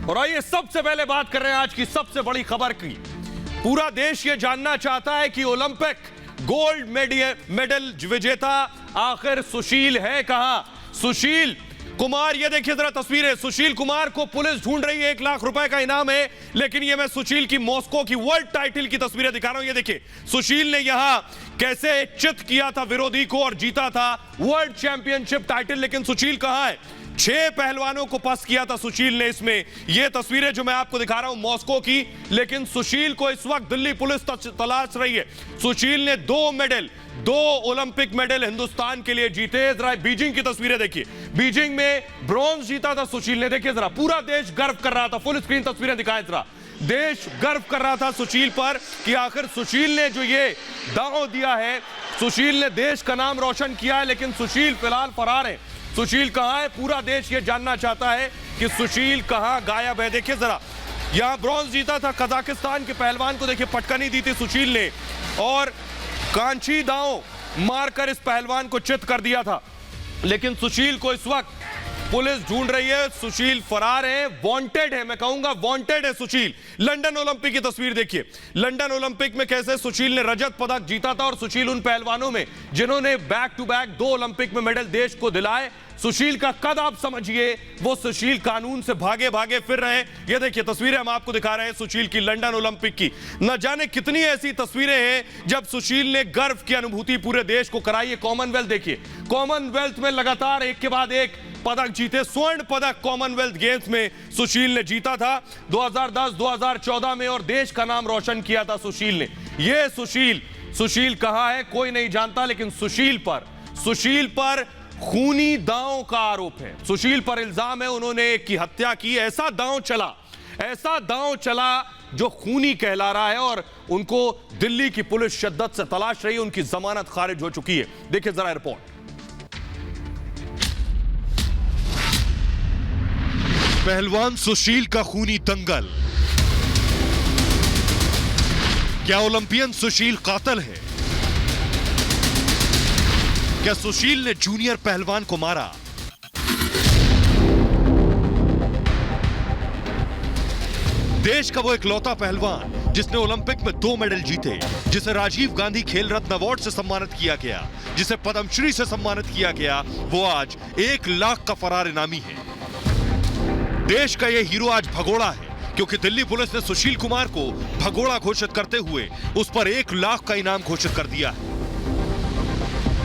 और आइए सबसे पहले बात कर रहे हैं आज की सबसे बड़ी खबर की। पूरा देश ये जानना चाहता है कि ओलंपिक गोल्ड मेडल विजेता आखिर सुशील है कहां। सुशील कुमार, ये देखिए जरा तस्वीरें। सुशील कुमार को पुलिस ढूंढ रही है, 1 लाख रुपए का इनाम है। लेकिन ये मैं सुशील की मॉस्को की वर्ल्ड टाइटल की तस्वीरें दिखा रहा हूं। ये देखिए सुशील ने यहां कैसे चित किया था विरोधी को और जीता था वर्ल्ड चैंपियनशिप टाइटल। लेकिन सुशील कहां है? 6 पहलवानों को पस्त किया था सुशील ने इसमें। ये तस्वीरें जो मैं आपको दिखा रहा हूं मॉस्को की। लेकिन सुशील को इस वक्त दिल्ली पुलिस तलाश रही है। सुशील ने 2 ओलंपिक मेडल हिंदुस्तान के लिए जीते। जरा बीजिंग की तस्वीरें देखिए। बीजिंग में ब्रॉन्ज जीता था सुशील ने। देखिए जरा, पूरा देश गर्व कर रहा था। फुल स्क्रीन तस्वीरें दिखाएं जरा। देश गर्व कर रहा था सुशील पर कि आखिर सुशील ने जो ये दांव दिया है, सुशील ने देश का नाम रोशन किया है। लेकिन सुशील फिलहाल फरार है। सुशील कहां है? पूरा देश ये जानना चाहता है कि सुशील कहां गायब है। देखिए जरा, यहां ब्रॉन्ज जीता था कजाकिस्तान के पहलवान को। देखिए पटकनी दी थी सुशील ने और कांची दांव मारकर इस पहलवान को चित कर दिया था। लेकिन सुशील को इस वक्त पुलिस ढूंढ रही है। सुशील फरार है, वांटेड है, मैं कहूंगा वांटेड है सुशील। लंदन ओलंपिक की तस्वीर देखिए। लंदन ओलंपिक में कैसे सुशील ने रजत पदक जीता था और सुशील उन पहलवानों में जिन्होंने बैक टू बैक 2 ओलंपिक में मेडल देश को दिलाए। सुशील का कद आप समझिए। वो सुशील कानून से भागे भागे फिर रहे हैं। ये देखिए तस्वीरें हम आपको दिखा रहे हैं सुशील की लंदन ओलंपिक की। न जाने कितनी ऐसी तस्वीरें हैं जब सुशील ने गर्व की अनुभूति पूरे देश को कराई है। कॉमनवेल्थ देखिए, कॉमनवेल्थ में लगातार एक के बाद एक पदक जीते। स्वर्ण पदक कॉमनवेल्थ गेम्स में सुशील ने जीता था 2010, 2014 में और देश का नाम रोशन किया था सुशील ने। ये सुशील कहां है कोई नहीं जानता। लेकिन सुशील पर खूनी दांव का आरोप है। सुशील पर इल्जाम है उन्होंने एक की हत्या की। ऐसा दांव चला जो खूनी कहला रहा है और उनको दिल्ली की पुलिस शिद्दत से तलाश रही है। उनकी जमानत खारिज हो चुकी है। देखिए जरा रिपोर्ट। पहलवान सुशील का खूनी दंगल। क्या ओलंपियन सुशील कातिल है? क्या सुशील ने जूनियर पहलवान को मारा? देश का वो इकलौता पहलवान जिसने ओलंपिक में 2 मेडल जीते, जिसे राजीव गांधी खेल रत्न अवार्ड से सम्मानित किया गया, जिसे पद्मश्री से सम्मानित किया गया, वो आज 1 लाख का फरार इनामी है। देश का ये हीरो आज भगोड़ा है क्योंकि दिल्ली पुलिस ने सुशील कुमार को भगोड़ा घोषित करते हुए उस पर 1 लाख का इनाम घोषित कर दिया है।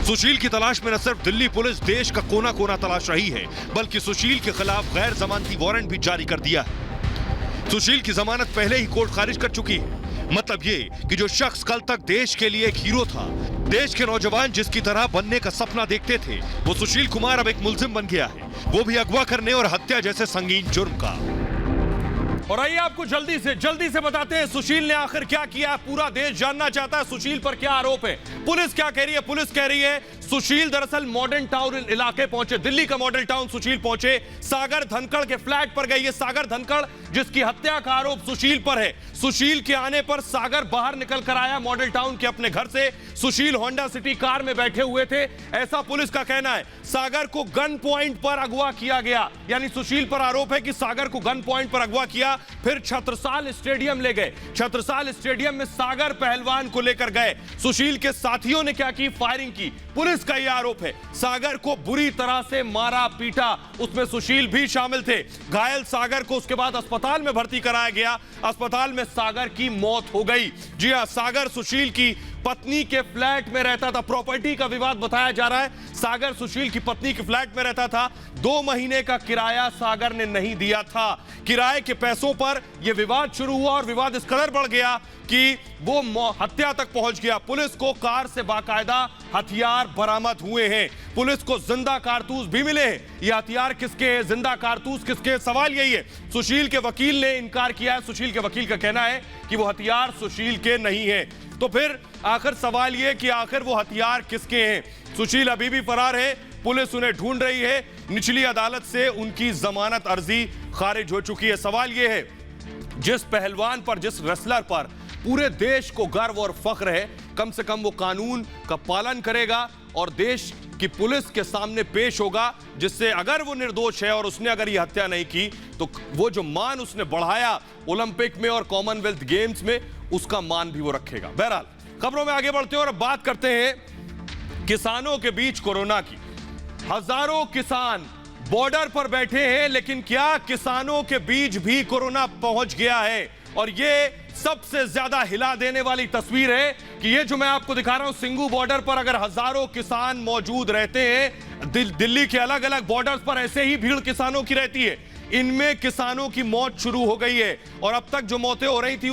सुशील की तलाश में न सिर्फ दिल्ली पुलिस देश का कोना कोना तलाश रही है, बल्कि सुशील के खिलाफ गैर जमानती वारंट भी जारी कर दिया है। सुशील की जमानत पहले ही कोर्ट खारिज कर चुकी है। मतलब ये कि जो शख्स कल तक देश के लिए एक हीरो था, देश के नौजवान जिसकी तरह बनने का सपना देखते थे, वो सुशील कुमार अब एक मुलजिम बन गया है, वो भी अगवा करने और हत्या जैसे संगीन जुर्म का। और आइए आपको जल्दी से बताते हैं सुशील ने आखिर क्या किया। पूरा देश जानना चाहता है सुशील पर क्या आरोप है। पुलिस क्या कह रही है? पुलिस कह रही है सुशील दरअसल मॉडर्न टाउन इलाके पहुंचे, दिल्ली का मॉडल टाउन सुशील पहुंचे। सागर धनखड़ के फ्लैट पर गए। ये सागर धनखड़ जिसकी हत्या का आरोप सुशील पर है। सुशील के आने पर सागर बाहर निकल कर आया मॉडल टाउन के अपने घर से। सुशील होंडा सिटी कार में बैठे हुए थे, ऐसा पुलिस का कहना है। सागर को गन पॉइंट पर अगवा किया गया, यानी सुशील पर आरोप है कि सागर को गन पॉइंट पर अगवा किया, फिर छत्रसाल स्टेडियम ले गए। छत्रसाल स्टेडियम में सागर पहलवान को लेकर गए। सुशील के साथियों ने क्या की? फायरिंग की। पुलिस का यह आरोप है सागर को बुरी तरह से मारा पीटा, उसमें सुशील भी शामिल थे। घायल सागर को उसके बाद अस्पताल में भर्ती कराया गया। अस्पताल में सागर की मौत हो गई। जी हां, सागर सुशील की पत्नी के फ्लैट में रहता था। प्रॉपर्टी का विवाद बताया जा रहा है। सागर सुशील की पत्नी के फ्लैट में रहता था। 2 महीने का किराया सागर ने नहीं दिया था। किराए के पैसों पर यह विवाद शुरू हुआ और विवाद इस कदर बढ़ गया कि वो हत्या तक पहुंच गया। पुलिस को कार से बाकायदा हथियार बरामद हुए हैं। पुलिस को जिंदा कारतूस भी मिले हैं। ये हथियार किसके हैं, जिंदा कारतूस किसके, सवाल यही है। सुशील के वकील ने इनकार किया है। सुशील के वकील का कहना है कि वो हथियार सुशील के नहीं है। तो फिर आखिर सवाल यह कि आखिर वो हथियार किसके हैं? सुशील अभी भी फरार है, पुलिस उन्हें ढूंढ रही है। निचली अदालत से उनकी जमानत अर्जी खारिज हो चुकी है। सवाल यह है, जिस पहलवान पर, जिस रेसलर पर पूरे देश को गर्व और फख्र है, कम से कम वो कानून का पालन करेगा और देश कि पुलिस के सामने पेश होगा, जिससे अगर वो निर्दोष है और उसने अगर ये हत्या नहीं की तो वो जो मान उसने बढ़ाया ओलंपिक में और कॉमनवेल्थ गेम्स में, उसका मान भी वो रखेगा। बहरहाल खबरों में आगे बढ़ते हैं और अब बात करते हैं किसानों के बीच कोरोना की। हजारों किसान बॉर्डर पर बैठे हैं, लेकिन क्या किसानों के बीच भी कोरोना पहुंच गया है? और ये सबसे ज्यादा हिला देने वाली तस्वीर है कि ये जो मैं आपको दिखा रहा हूं, सिंगू बॉर्डर पर अगर हजारों किसान मौजूद रहते हैं, दिल्ली के अलग अलग बॉर्डर्स पर ऐसे ही भीड़ किसानों की रहती है, इनमें किसानों की मौत शुरू हो गई है। और अब तक जो मौतें हो रही थी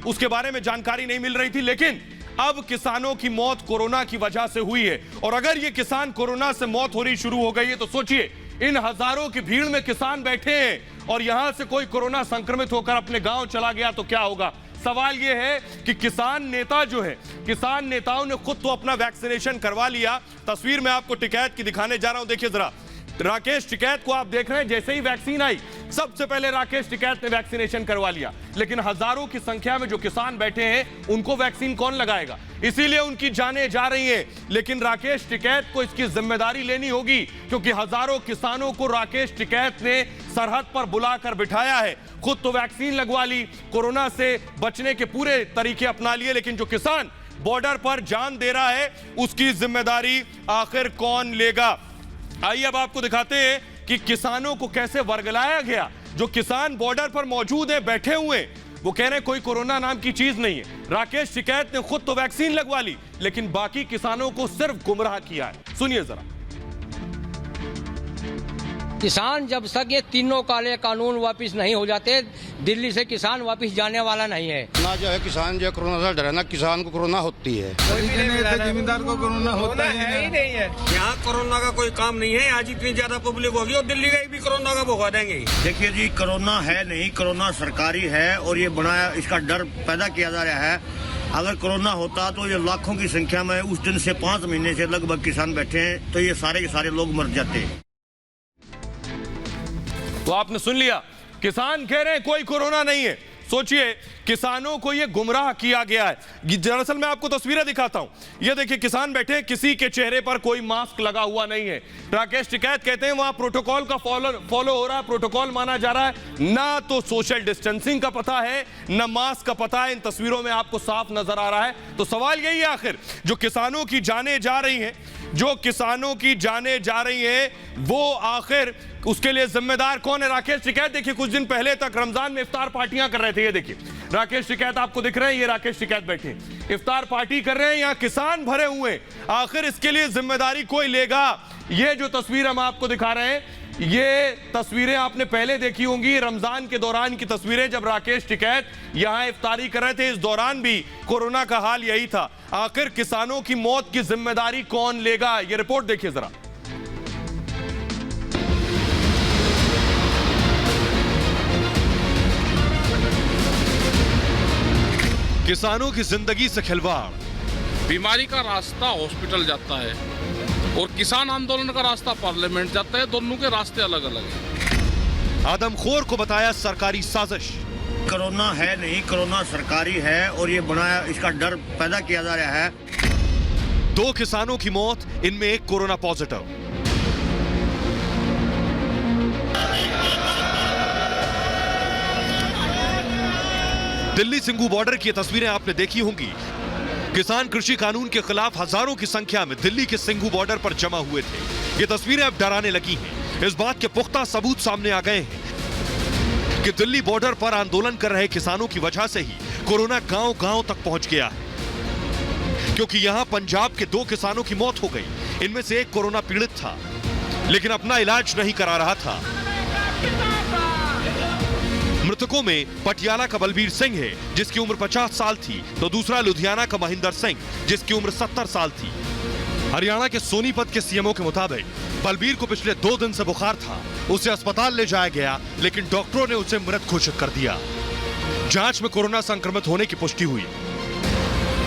उसके बारे में जानकारी नहीं मिल रही थी, लेकिन अब किसानों की मौत कोरोना की वजह से हुई है। और अगर ये किसान कोरोना से मौत हो रही शुरू हो गई है तो सोचिए, इन हजारों की भीड़ में किसान बैठे हैं और यहां से कोई कोरोना संक्रमित होकर अपने गांव चला गया तो क्या होगा? सवाल यह है कि किसान नेता जो है, किसान नेताओं ने खुद तो अपना वैक्सीनेशन करवा लिया। तस्वीर में आपको टिकैत की दिखाने जा रहा हूं, देखिए जरा। राकेश टिकैत को आप देख रहे हैं, जैसे ही वैक्सीन आई सबसे पहले राकेश टिकैत ने वैक्सीनेशन करवा लिया। लेकिन हजारों की संख्या में जो किसान बैठे हैं उनको वैक्सीन कौन लगाएगा? इसीलिए उनकी जानें जा रही हैं। लेकिन राकेश टिकैत को इसकी जिम्मेदारी लेनी होगी, क्योंकि हजारों किसानों को राकेश टिकैत ने सरहद पर बुलाकर बिठाया है। खुद तो वैक्सीन लगवा ली, कोरोना से बचने के पूरे तरीके अपना लिए, लेकिन जो किसान बॉर्डर पर जान दे रहा है उसकी जिम्मेदारी आखिर कौन लेगा? आइए अब आपको दिखाते हैं कि किसानों को कैसे वर्गलाया गया। जो किसान बॉर्डर पर मौजूद हैं, बैठे हुए, वो कह रहे हैं कोई कोरोना नाम की चीज नहीं है। राकेश टिकैत ने खुद तो वैक्सीन लगवा ली, लेकिन बाकी किसानों को सिर्फ गुमराह किया है। सुनिए जरा। किसान जब तक ये तीनों काले कानून वापस नहीं हो जाते, दिल्ली से किसान वापस जाने वाला नहीं है। ना जो है किसान जो कोरोना से डरे, ना किसान को कोरोना होती है, जमींदार को कोरोना होता ही नहीं है। यहाँ कोरोना का कोई काम नहीं है। आज इतनी ज्यादा पब्लिक होगी और दिल्ली का भी कोरोना का भुगवा देंगे। देखिए जी, कोरोना है नहीं, कोरोना सरकारी है और ये बनाया, इसका डर पैदा किया जा रहा है। अगर कोरोना होता तो ये लाखों की संख्या में उस दिन से 5 महीने से लगभग किसान बैठे हैं, तो ये सारे के सारे लोग मर जाते। तो आपने सुन लिया, किसान कह रहे हैं कोई कोरोना नहीं है। सोचिए, किसानों को यह गुमराह किया गया है। दरअसल मैं आपको तस्वीरें दिखाता हूं, ये देखिए किसान बैठे, किसी के चेहरे पर कोई मास्क लगा हुआ नहीं है। राकेश टिकैत कहते हैं वहां प्रोटोकॉल का फॉलो हो रहा है, प्रोटोकॉल माना जा रहा है। ना तो सोशल डिस्टेंसिंग का पता है, ना मास्क का पता है। इन तस्वीरों में आपको साफ नजर आ रहा है। तो सवाल यही है, आखिर जो किसानों की जानें जा रही हैं, जो किसानों की जानें जा रही हैं, वो आखिर उसके लिए जिम्मेदार कौन है? राकेश टिकैत देखिए, कुछ दिन पहले तक रमजान में इफ्तार पार्टियां कर रहे थे। ये देखिए राकेश टिकैत आपको दिख रहे हैं, ये राकेश टिकैत बैठे इफ्तार पार्टी कर रहे हैं, यहाँ किसान भरे हुए हैं। आखिर इसके लिए जिम्मेदारी कोई लेगा? ये जो तस्वीर हम आपको दिखा रहे हैं, ये तस्वीरें आपने पहले देखी होंगी, रमजान के दौरान की तस्वीरें, जब राकेश टिकैत यहां इफ्तारी कर रहे थे। इस दौरान भी कोरोना का हाल यही था। आखिर किसानों की मौत की जिम्मेदारी कौन लेगा? ये रिपोर्ट देखिए जरा। किसानों की जिंदगी से खिलवाड़। बीमारी का रास्ता हॉस्पिटल जाता है और किसान आंदोलन का रास्ता पार्लियामेंट जाता है। दोनों के रास्ते अलग अलग हैं। आदमखोर को बताया सरकारी साजिश। कोरोना है नहीं, कोरोना सरकारी है और ये बनाया, इसका डर पैदा किया जा रहा है। 2 किसानों की मौत, इनमें एक corona positive. Delhi Singhu border की तस्वीरें आपने देखी होंगी। किसान कृषि कानून के खिलाफ हजारों की संख्या में दिल्ली के सिंगू बॉर्डर पर जमा हुए थे। ये तस्वीरें अब डराने लगी हैं। इस बात के पुख्ता सबूत सामने आ गए हैं कि दिल्ली बॉर्डर पर आंदोलन कर रहे किसानों की वजह से ही कोरोना गांव-गांव तक पहुंच गया है। क्योंकि यहां पंजाब के 2 किसानों की मौत हो गई। इनमें से एक कोरोना पीड़ित था, लेकिन अपना इलाज नहीं करा रहा था। मृतकों में पटियाला का बलबीर सिंह है, जिसकी उम्र 50 साल थी, तो दूसरा लुधियाना का महेंद्र सिंह, जिसकी उम्र 70 साल थी। हरियाणा के सोनीपत के सीएमओ के मुताबिक बलबीर को पिछले 2 दिन से बुखार था। उसे अस्पताल ले जाया गया, लेकिन डॉक्टरों ने उसे मृत घोषित कर दिया। जांच में कोरोना संक्रमित होने की पुष्टि हुई।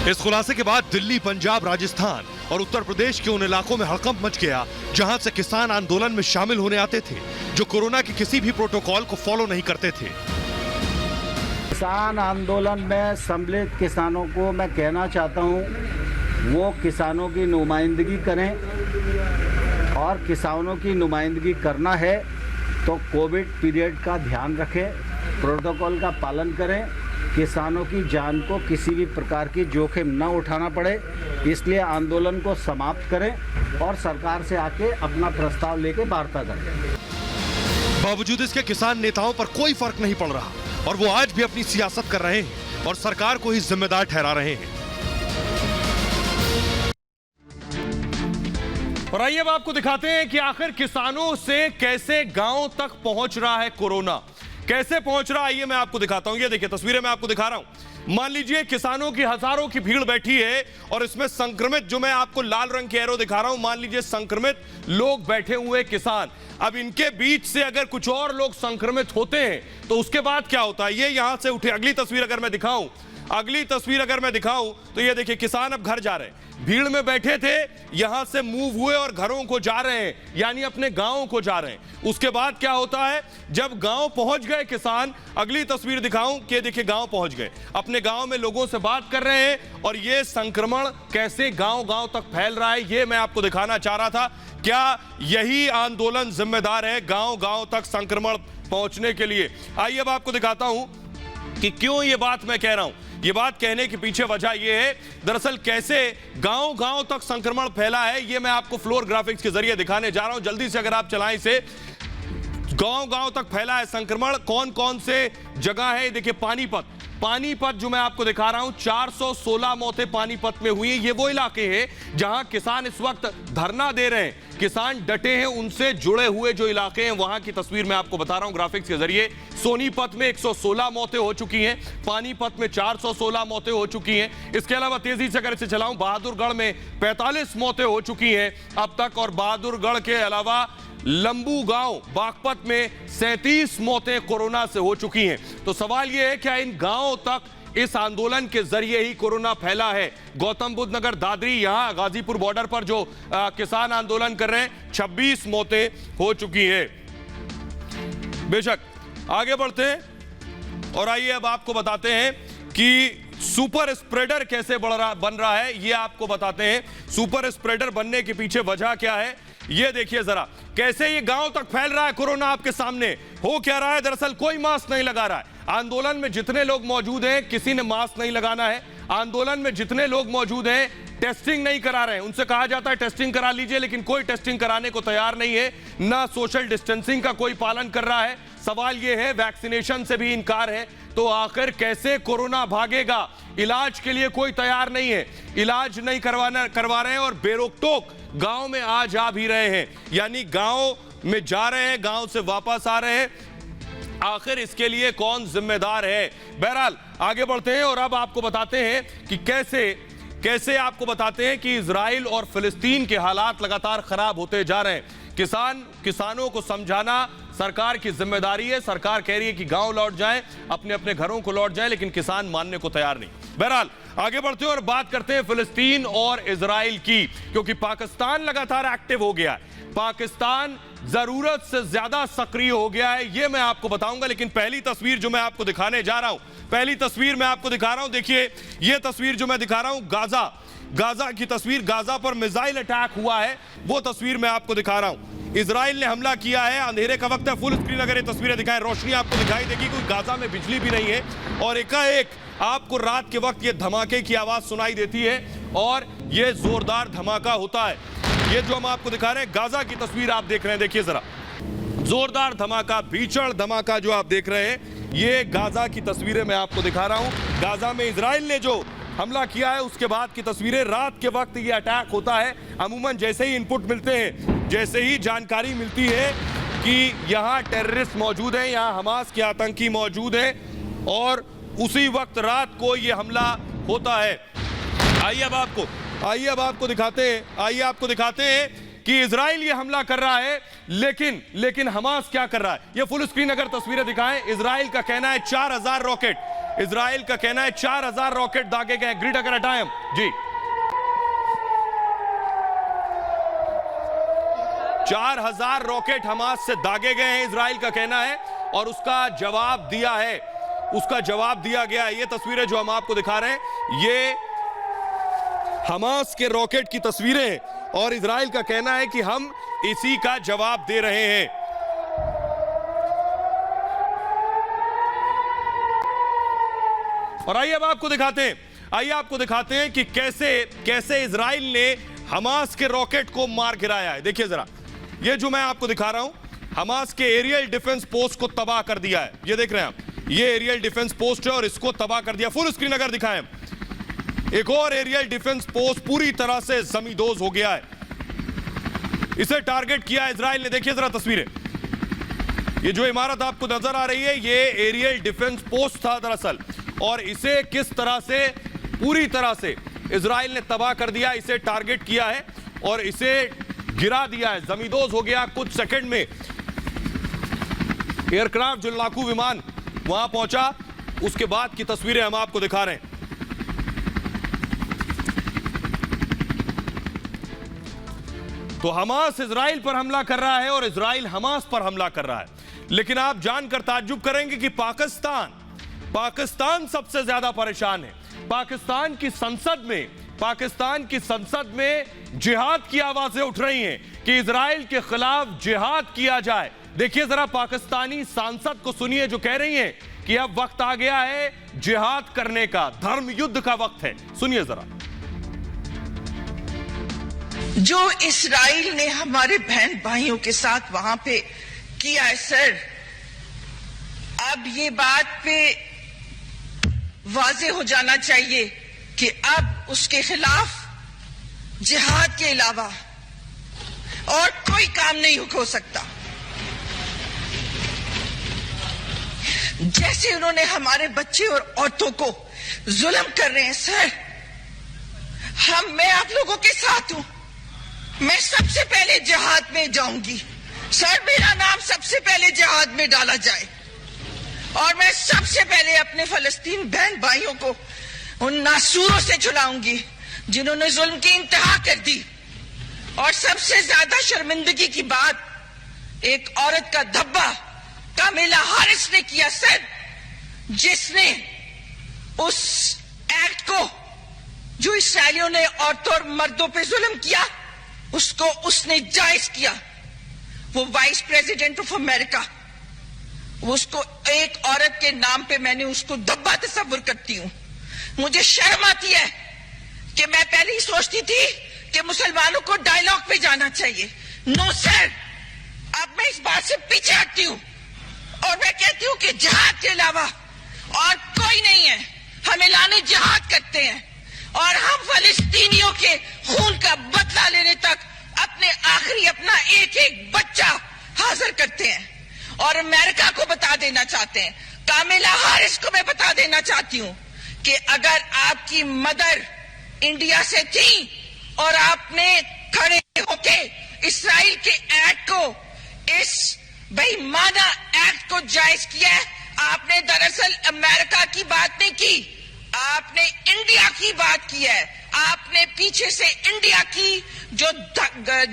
इस खुलासे के बाद दिल्ली, पंजाब, राजस्थान और उत्तर प्रदेश के उन इलाकों में हड़कंप मच गया जहां से किसान आंदोलन में शामिल होने आते थे, जो कोरोना के किसी भी प्रोटोकॉल को फॉलो नहीं करते थे। किसान आंदोलन में सम्मिलित किसानों को मैं कहना चाहता हूं, वो किसानों की नुमाइंदगी करें और किसानों की नुमाइंदगी करना है तो कोविड पीरियड का ध्यान रखें, प्रोटोकॉल का पालन करें, किसानों की जान को किसी भी प्रकार की जोखिम न उठाना पड़े, इसलिए आंदोलन को समाप्त करें और सरकार से आके अपना प्रस्ताव लेके वार्ता करें। बावजूद इसके किसान नेताओं पर कोई फर्क नहीं पड़ रहा और वो आज भी अपनी सियासत कर रहे हैं और सरकार को ही जिम्मेदार ठहरा रहे हैं। और आइए अब आपको दिखाते हैं कि आखिर किसानों से कैसे गांव तक पहुंच रहा है कोरोना, कैसे पहुंच रहा है। आइए मैं आपको दिखाता हूं, ये देखिए तस्वीरें मैं आपको दिखा रहा हूं। मान लीजिए किसानों की हजारों की भीड़ बैठी है और इसमें संक्रमित, जो मैं आपको लाल रंग के एरो दिखा रहा हूं, मान लीजिए संक्रमित लोग बैठे हुए किसान। अब इनके बीच से अगर कुछ और लोग संक्रमित होते हैं तो उसके बाद क्या होता है, ये यहां से उठे। अगली तस्वीर अगर मैं दिखाऊं, तो ये देखिए किसान अब घर जा रहे हैं। भीड़ में बैठे थे, यहां से मूव हुए और घरों को जा रहे हैं, यानी अपने गांव को जा रहे हैं। उसके बाद क्या होता है, जब गांव पहुंच गए किसान, अगली तस्वीर दिखाऊं कि देखिए गांव पहुंच गए, अपने गांव में लोगों से बात कर रहे हैं और ये संक्रमण कैसे गांव-गांव तक फैल रहा है, ये मैं आपको दिखाना चाह रहा था। क्या यही आंदोलन जिम्मेदार है गांव-गांव तक संक्रमण पहुंचने के लिए? आइए अब आपको दिखाता हूं कि क्यों ये बात मैं कह रहा हूं। ये बात कहने के पीछे वजह यह है, दरअसल कैसे गांव-गांव तक संक्रमण फैला है, ये मैं आपको फ्लोर ग्राफिक्स के जरिए दिखाने जा रहा हूं। जल्दी से अगर आप चलाएं इसे। गांव-गांव तक फैला है संक्रमण, कौन कौन से जगह है। देखिए पानीपत जो मैं आपको दिखा रहा हूं, 416 मौतें पानीपत में हुई। ये वो इलाके हैं जहां किसान इस वक्त धरना दे रहे हैं, किसान डटे हैं, उनसे जुड़े हुए जो इलाके हैं वहां की तस्वीर मैं आपको बता रहा हूं ग्राफिक्स के जरिए। सोनीपत में 116 मौतें हो चुकी हैं, पानीपत में 416 मौतें हो चुकी हैं। इसके अलावा तेजी से अगर इसे चलाऊं, बहादुरगढ़ में 45 मौतें हो चुकी हैं अब तक, और बहादुरगढ़ के अलावा लंबू गांव बागपत में 37 मौतें कोरोना से हो चुकी हैं। तो सवाल यह है, क्या इन गांवों तक इस आंदोलन के जरिए ही कोरोना फैला है? गौतम बुद्ध नगर, दादरी, यहां गाजीपुर बॉर्डर पर जो किसान आंदोलन कर रहे हैं, 26 मौतें हो चुकी हैं। बेशक आगे बढ़ते हैं और आइए अब आपको बताते हैं कि सुपर स्प्रेडर कैसे बन रहा है, ये आपको बताते हैं। सुपर स्प्रेडर बनने के पीछे वजह क्या है, ये देखिए जरा, कैसे ये गांव तक फैल रहा है कोरोना आपके सामने। हो क्या रहा है, दरअसल कोई मास्क नहीं लगा रहा है। आंदोलन में जितने लोग मौजूद हैं, किसी ने मास्क नहीं लगाना है। आंदोलन में जितने लोग मौजूद हैं, टेस्टिंग नहीं करा रहे हैं। उनसे कहा जाता है टेस्टिंग करा लीजिए, लेकिन कोई टेस्टिंग कराने को तैयार नहीं है, ना सोशल डिस्टेंसिंग का कोई पालन कर रहा है। सवाल यह है, वैक्सीनेशन से भी इनकार है, तो आखिर कैसे कोरोना भागेगा? इलाज के लिए कोई तैयार नहीं है, इलाज नहीं करवा रहे हैं और बेरोक-टोक गांव में आ जा भी रहे हैं, यानी गांव में जा रहे हैं, गांव से वापस आ रहे हैं। आखिर इसके लिए कौन जिम्मेदार है? बहरहाल आगे बढ़ते हैं और अब आपको बताते हैं कि कैसे आपको बताते हैं कि इजराइल और फिलिस्तीन के हालात लगातार खराब होते जा रहे हैं। किसानों को समझाना सरकार की जिम्मेदारी है। सरकार कह रही है कि गांव लौट जाएं, अपने अपने घरों को लौट जाएं, लेकिन किसान मानने को तैयार नहीं। बहरहाल आगे बढ़ते हैं और बात करते हैं फिलिस्तीन और इजराइल की, क्योंकि पाकिस्तान लगातार एक्टिव हो गया है। पाकिस्तान जरूरत से ज्यादा सक्रिय हो गया है, ये मैं आपको बताऊंगा। लेकिन पहली तस्वीर जो मैं आपको दिखाने जा रहा हूं, पहली तस्वीर मैं आपको दिखा रहा हूं, देखिए ये तस्वीर जो मैं दिखा रहा हूं, गाजा की तस्वीर। गाजा पर मिसाइल अटैक हुआ है, वो तस्वीर मैं आपको दिखा रहा हूं। इजराइल ने हमला किया है, अंधेरे का वक्त है, फुल स्क्रीन अगर ये तस्वीरें दिखाएं, रोशनी आपको दिखाई देगी, कोई गाजा में बिजली भी नहीं है और एकाएक आपको रात के वक्त ये धमाके की आवाज सुनाई देती है और ये जोरदार धमाका होता है। ये जो हम आपको दिखा रहे हैं, गाजा की तस्वीर आप देख रहे हैं, देखिए जरा, जोरदार धमाका, भीषण धमाका जो आप देख रहे हैं, ये गाजा की तस्वीरें मैं आपको दिखा रहा हूं। गाजा में इजराइल ने जो हमला किया है उसके बाद की तस्वीरें, रात के वक्त ये अटैक होता है। अमूमन जैसे ही इनपुट मिलते हैं, जैसे ही जानकारी मिलती है कि यहाँ टेररिस्ट मौजूद हैं, यहाँ हमास के आतंकी मौजूद हैं, और उसी वक्त रात को ये हमला होता है। आइए अब आपको दिखाते हैं कि इजराइल ये हमला कर रहा है, लेकिन हमास क्या कर रहा है। ये फुल स्क्रीन अगर तस्वीरें दिखाएं, इजराइल का कहना है 4000 रॉकेट, इजराइल का कहना है 4000 रॉकेट दागे गए। ग्रिड अगर हटाएं हम जी, 4000 रॉकेट हमास से दागे गए हैं, इजराइल का कहना है, और उसका जवाब दिया गया है। ये तस्वीरें जो हम आपको दिखा रहे हैं, ये हमास के रॉकेट की तस्वीरें और इजराइल का कहना है कि हम इसी का जवाब दे रहे हैं। और आइए अब आपको दिखाते हैं कि कैसे इजराइल ने हमास के रॉकेट को मार गिराया है। देखिए जरा, ये जो मैं आपको दिखा रहा हूं, हमास के एरियल डिफेंस पोस्ट को तबाह कर दिया है। ये देख रहे हैं आप, ये एरियल डिफेंस पोस्ट है और इसको तबाह कर दिया। फुल स्क्रीन अगर दिखाएं, एक और एरियल डिफेंस पोस्ट पूरी तरह से जमींदोज हो गया है। इसे टारगेट किया इजराइल ने। देखिए जरा तस्वीरें, ये जो इमारत आपको नजर आ रही है, ये एरियल डिफेंस पोस्ट था दरअसल, और इसे किस तरह से पूरी तरह से इजराइल ने तबाह कर दिया, इसे टारगेट किया है और इसे गिरा दिया है, जमींदोज हो गया। कुछ सेकंड में एयरक्राफ्ट, जो लड़ाकू विमान वहां पहुंचा, उसके बाद की तस्वीरें हम आपको दिखा रहे हैं। तो हमास इजराइल पर हमला कर रहा है और इजराइल हमास पर हमला कर रहा है, लेकिन आप जानकर ताज्जुब करेंगे कि पाकिस्तान सबसे ज्यादा परेशान है। पाकिस्तान की संसद में जिहाद की आवाजें उठ रही हैं कि इजराइल के खिलाफ जिहाद किया जाए। देखिए जरा पाकिस्तानी सांसद को सुनिए, जो कह रही हैं कि अब वक्त आ गया है जिहाद करने का, धर्म युद्ध का वक्त है। सुनिए जरा। जो इस्राइल ने हमारे बहन भाइयों के साथ वहां पे किया है सर, अब ये बात पे वाज़ेह हो जाना चाहिए कि अब उसके खिलाफ जिहाद के अलावा और कोई काम नहीं हो सकता। जैसे उन्होंने हमारे बच्चे और औरतों को जुल्म कर रहे हैं सर, मैं आप लोगों के साथ हूं। मैं सबसे पहले जिहाद में जाऊंगी सर, मेरा नाम सबसे पहले जिहाद में डाला जाए और मैं सबसे पहले अपने फलस्तीन बहन भाइयों को उन नासूरों से छुड़ाऊंगी जिन्होंने जुल्म की इंतहा कर दी। और सबसे ज्यादा शर्मिंदगी की बात एक औरत का धब्बा कामिला हारिस ने किया सर, जिसने उस एक्ट को जो इस्राएलियों ने औरतों और मर्दों पे जुल्म किया उसको उसने जायज किया। वो वाइस प्रेसिडेंट ऑफ अमेरिका, उसको एक औरत के नाम पे मैंने उसको धब्बा तस्वुर करती हूं। मुझे शर्म आती है कि मैं पहले ही सोचती थी कि मुसलमानों को डायलॉग पे जाना चाहिए। नो सर, अब मैं इस बात से पीछे हटती हूं और मैं कहती हूं कि जिहाद के अलावा और कोई नहीं है। हम ऐलान जिहाद करते हैं और हम फलस्तीनियों के खून का बदला लेने तक अपना एक एक बच्चा हाजिर करते हैं। और अमेरिका को बता देना चाहते हैं, कामिला हारिस को मैं बता देना चाहती हूं कि अगर आपकी मदर इंडिया से थी और आपने खड़े होके इस्राइल के एक्ट को, इस बेईमाना एक्ट को जायज किया है, आपने दरअसल अमेरिका की बात नहीं की, आपने इंडिया की बात की है। आपने पीछे से इंडिया की जो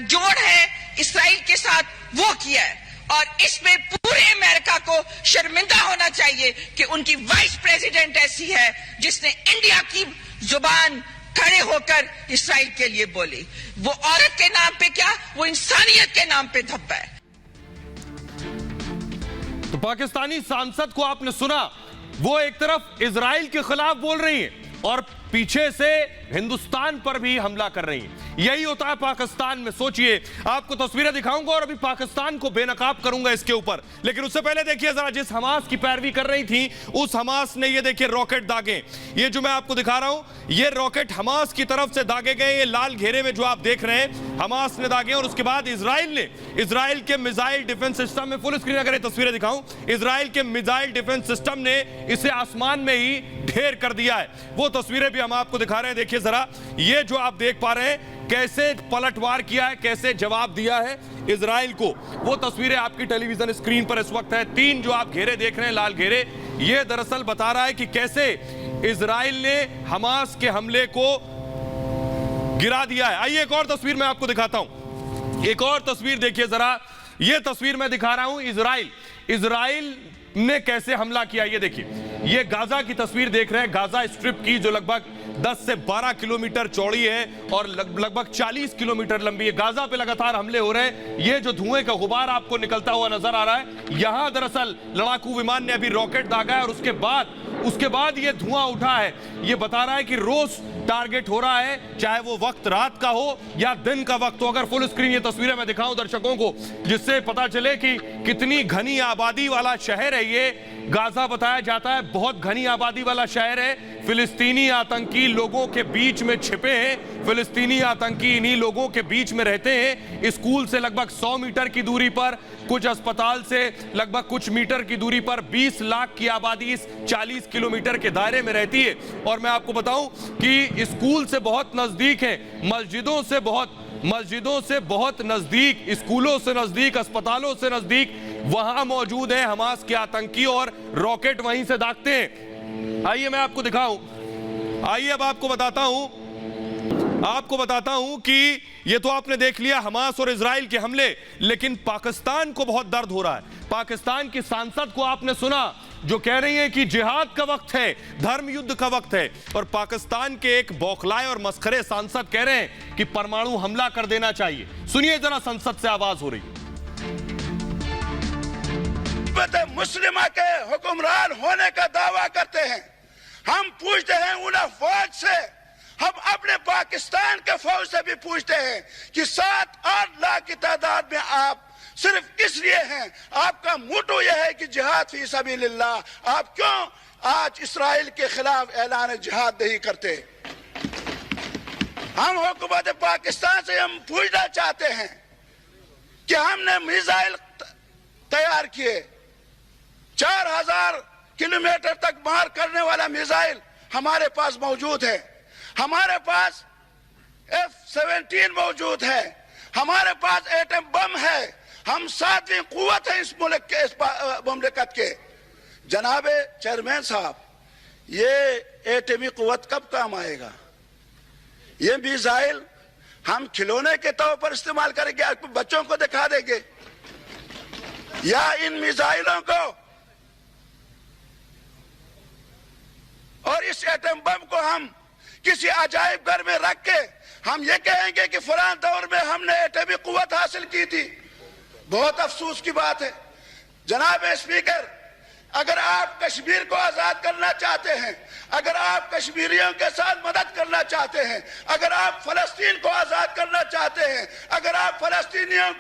जोड़ है इस्राइल के साथ वो किया है। और इसमें पूरे अमेरिका को शर्मिंदा होना चाहिए कि उनकी वाइस प्रेसिडेंट ऐसी है जिसने इंडिया की जुबान खड़े होकर इस्राइल के लिए बोली। वो औरत के नाम पे क्या, वो इंसानियत के नाम पे धब्बा है। तो पाकिस्तानी सांसद को आपने सुना, वो एक तरफ इजराइल के खिलाफ बोल रही है और पीछे से हिंदुस्तान पर भी हमला कर रही है। यही होता है पाकिस्तान में। सोचिए, आपको तस्वीरें दिखाऊंगा और अभी पाकिस्तान को बेनकाब करूंगा इसके ऊपर, लेकिन उससे पहले देखिए जरा, जिस हमास की पैरवी कर रही थी उस हमास ने ये देखिए रॉकेट दागे। ये जो मैं आपको दिखा रहा हूं, ये रॉकेट हमास की तरफ से दागे गए। ये लाल घेरे में जो आप देख रहे हैं हमास ने दागे, और उसके बाद इजराइल के मिसाइल डिफेंस सिस्टम में, फुल स्क्रीन अगर ये तस्वीरें दिखाऊं, इजराइल के मिसाइल डिफेंस सिस्टम ने इसे आसमान में ही ढेर कर दिया है। वो तस्वीरें भी हम आपको दिखा रहे हैं। देखिए जरा, ये जो आप देख पा रहे हैं कैसे पलटवार किया है, कैसे जवाब दिया है इजराइल को, वो तस्वीरें आपकी टेलीविजन स्क्रीन पर इस वक्त है। तीन जो आप घेरे देख रहे हैं, लाल घेरे, ये दरअसल बता रहा है कि कैसे इजराइल ने हमास के हमले को गिरा दिया है। आइए एक और तस्वीर मैं आपको दिखाता हूं। एक और तस्वीर देखिए जरा, ये तस्वीर मैं दिखा रहा हूं इजराइल ने कैसे हमला किया। ये देखिए, ये गाजा की तस्वीर देख रहे हैं, गाजा स्ट्रिप की, जो लगभग 10 से 12 किलोमीटर चौड़ी है और लगभग 40 किलोमीटर लंबी है। गाजा पे लगातार हमले हो रहे हैं। ये जो धुएं का गुबार आपको निकलता हुआ नजर आ रहा है, यहां दरअसल लड़ाकू विमान ने अभी रॉकेट दागा है और उसके बाद ये धुआं उठा है। ये बता रहा है कि रोज टारगेट हो रहा है, चाहे वो वक्त रात का हो या दिन का वक्त हो। अगर फुल स्क्रीन ये तस्वीरें मैं दिखाऊं दर्शकों को, जिससे पता चले कि कितनी घनी आबादी वाला शहर है ये। गाजा बताया जाता है बहुत घनी आबादी वाला शहर है। फिलिस्तीनी आतंकी लोगों के बीच में छिपे हैं। फिलिस्तीनी आतंकी इन्हीं लोगों के बीच में रहते हैं। स्कूल से लगभग 100 मीटर की दूरी पर, कुछ अस्पताल से लगभग कुछ मीटर की दूरी पर 20 लाख की आबादी इस 40 किलोमीटर के दायरे में रहती है। और मैं आपको बताऊं कि स्कूल से बहुत नजदीक है, मस्जिदों से बहुत नजदीक, स्कूलों से नजदीक, अस्पतालों से नजदीक वहां मौजूद है हमास के आतंकी और रॉकेट वहीं से दागते हैं। आइए मैं आपको दिखाऊं, आइए अब आपको बताता हूं कि ये तो आपने देख लिया हमास और इजराइल के हमले, लेकिन पाकिस्तान को बहुत दर्द हो रहा है। पाकिस्तान की सांसद को आपने सुना जो कह रही है कि जिहाद का वक्त है, धर्म युद्ध का वक्त है, और पाकिस्तान के एक बौखलाए और मस्खरे सांसद कह रहे हैं कि परमाणु हमला कर देना चाहिए। सुनिए जरा संसद से आवाज हो रही है। मुस्लिमा के हुक्मरान होने का दावा करते हैं। हम पूछते हैं उन अफवाज से, हम अपने पाकिस्तान के फौज से भी पूछते हैं कि 7-8 लाख की तादाद में आप सिर्फ किस लिए हैं? आपका मोटो यह है कि जिहाद फी सबीलिल्लाह। आप क्यों आज इसराइल के खिलाफ ऐलान जिहाद नहीं करते? हम हुकूमत पाकिस्तान से हम पूछना चाहते हैं कि हमने मिसाइल तैयार किए, 4000 किलोमीटर तक मार करने वाला मिसाइल हमारे पास मौजूद है, हमारे पास F-17 मौजूद है, हमारे पास एटम बम है, हम 7वीं कुव्वत है इस मुल्क के, इस मुमलिकत के। जनाबे चेयरमैन साहब, ये एटमी कुव्वत कब काम आएगा? ये मिसाइल हम खिलौने के तौर पर इस्तेमाल करेंगे, बच्चों को दिखा देंगे, या इन मिसाइलों को और इस एटम बम को हम किसी अजायब घर में रख के हम ये कहेंगे कि फलां दौर में हमने एटमी कुव्वत हासिल की थी। बहुत अफसोस की बात है जनाब स्पीकर, अगर आप कश्मीर को आजाद करना चाहते हैं, अगर आप कश्मीरियों के साथ मदद करना चाहते हैं, अगर आप फलस्तीन को आजाद करना चाहते हैं, अगर आप फलस्तीनियों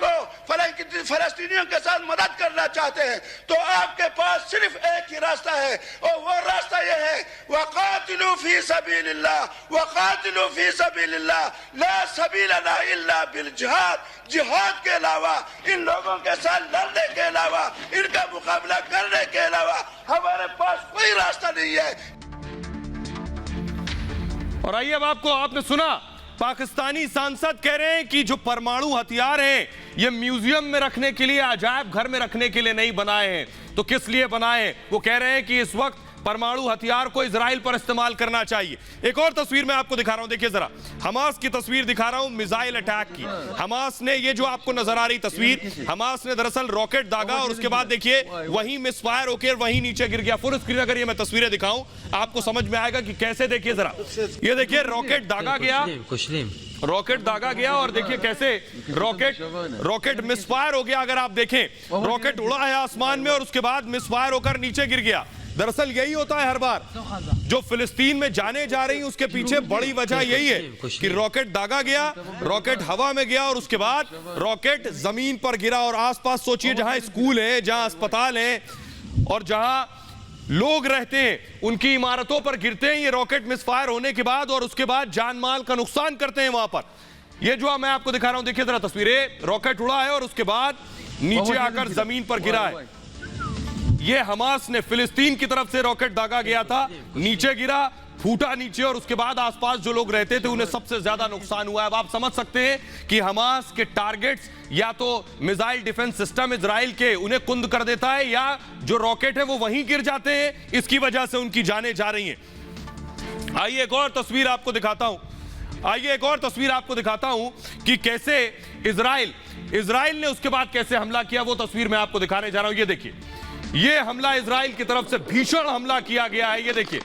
के साथ मदद करना चाहते हैं, तो आपके पास सिर्फ एक ही रास्ता है, और वो रास्ता ये है, वक़ातिलू फी सबीलिल्लाह, वक़ातिलू फी सबीलिल्लाह, ला सबीलना इल्ला बिल जिहाद। जिहाद के अलावा, इन लोगों के साथ लड़ने के अलावा, इनका मुकाबला करने के अलावा हमारे पास कोई रास्ता नहीं है। और आइए अब आपने सुना पाकिस्तानी सांसद कह रहे हैं कि जो परमाणु हथियार हैं ये म्यूजियम में रखने के लिए, अजायब घर में रखने के लिए नहीं बनाए हैं। तो किस लिए बनाए हैं? वो कह रहे हैं कि इस वक्त परमाणु हथियार को इजराइल पर इस्तेमाल करना चाहिए। एक और तस्वीर मैं आपको दिखा रहा हूं, देखिए जरा, हमास की तस्वीर दिखा रहा हूं, मिसाइल अटैक की। हमास ने, ये जो आपको नजर आ रही तस्वीर, हमास ने दरअसल रॉकेट दागा और उसके बाद देखिए वहीं मिसफायर होकर वहीं नीचे गिर गया। फुल स्क्रीन अगर ये मैं तस्वीरें दिखाऊं आपको समझ में आएगा कि कैसे। देखिए जरा, ये देखिए रॉकेट दागा गया और देखिए कैसे रॉकेट मिसफायर हो गया। अगर आप देखें, रॉकेट उड़ा है आसमान में और उसके बाद मिसफायर होकर नीचे गिर गया। दरअसल यही होता है हर बार, जो फिलिस्तीन में जाने जा रही है उसके पीछे बड़ी वजह यही है कि रॉकेट दागा गया, रॉकेट हवा में गया और उसके बाद रॉकेट जमीन पर गिरा। और आसपास सोचिए, जहां स्कूल है, जहां अस्पताल है और जहां लोग रहते हैं, उनकी इमारतों पर गिरते हैं ये रॉकेट मिसफायर होने के बाद, और उसके बाद जान माल का नुकसान करते हैं वहां पर। ये जो मैं आपको दिखा रहा हूं, देखिए जरा तस्वीरें, रॉकेट उड़ा है और उसके बाद नीचे आकर जमीन पर गिरा है। ये हमास ने, फिलिस्तीन की तरफ से रॉकेट दागा गया था, नीचे गिरा, फूटा नीचे, और उसके बाद आसपास जो लोग रहते थे उन्हें सबसे ज्यादा नुकसान हुआ है। अब आप समझ सकते हैं कि हमास के टारगेट्स या तो मिसाइल डिफेंस सिस्टम इजराइल के उन्हें कुंद कर देता है, या जो रॉकेट है वो वहीं गिर जाते हैं, इसकी वजह से उनकी जानें जा रही हैं। आइए एक और तस्वीर आपको दिखाता हूं कि कैसे इजराइल ने उसके बाद कैसे हमला किया। वो तस्वीर मैं आपको दिखाने जा रहा हूं। ये देखिए, ये हमला इजराइल की तरफ से भीषण हमला किया गया है। ये देखिए,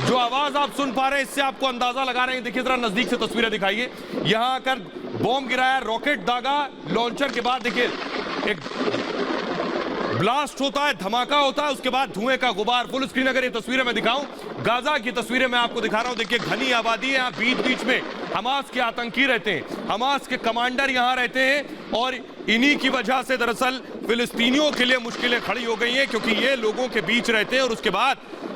जो आवाज आप सुन पा रहे हैं इससे आपको अंदाजा लगा रहे हैं। देखिए जरा नजदीक से तस्वीरें दिखाइए। यहां आकर बॉम्ब गिराया, रॉकेट दागा, लॉन्चर के बाद देखिए एक ब्लास्ट होता है, धमाका होता है, उसके बाद धुएं का गुबार। फुल स्क्रीन अगर ये तस्वीरें मैं दिखाऊं, गाजा की तस्वीरें मैं आपको दिखा रहा हूं। देखिए घनी आबादी है, यहाँ बीच बीच में हमास के आतंकी रहते हैं, हमास के कमांडर यहाँ रहते हैं और इन्हीं की वजह से दरअसल फिलिस्तीनियों के लिए मुश्किलें खड़ी हो गई हैं, क्योंकि ये लोगों के बीच रहते हैं और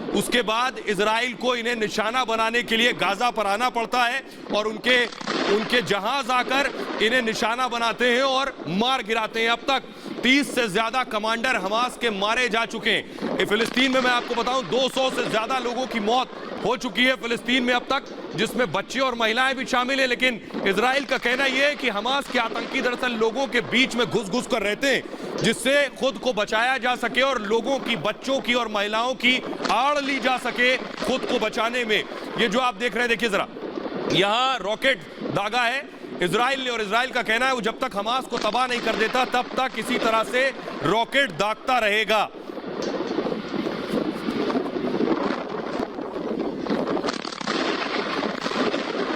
उसके बाद इजराइल को इन्हें निशाना बनाने के लिए गाजा पर आना पड़ता है और उनके जहाज आकर इन्हें निशाना बनाते हैं और मार गिराते हैं। अब तक 30 से ज्यादा कमांडर हमास के मारे जा चुके हैं। फिलिस्तीन में मैं आपको बताऊं 200 से ज्यादा लोगों की मौत हो चुकी है फिलिस्तीन में अब तक, जिसमें बच्चे और महिलाएं भी शामिल हैं। लेकिन इजराइल का कहना यह है कि हमास के आतंकी दरअसल लोगों के बीच में घुस कर रहते हैं, जिससे खुद को बचाया जा सके और लोगों की, बच्चों की और महिलाओं की आड़ ली जा सके खुद को बचाने में। ये जो आप देख रहे हैं, देखिए जरा, यहां रॉकेट दागा है इजराइल ने और इजराइल का कहना है वो जब तक हमास को तबाह नहीं कर देता तब तक इसी तरह से रॉकेट दागता रहेगा।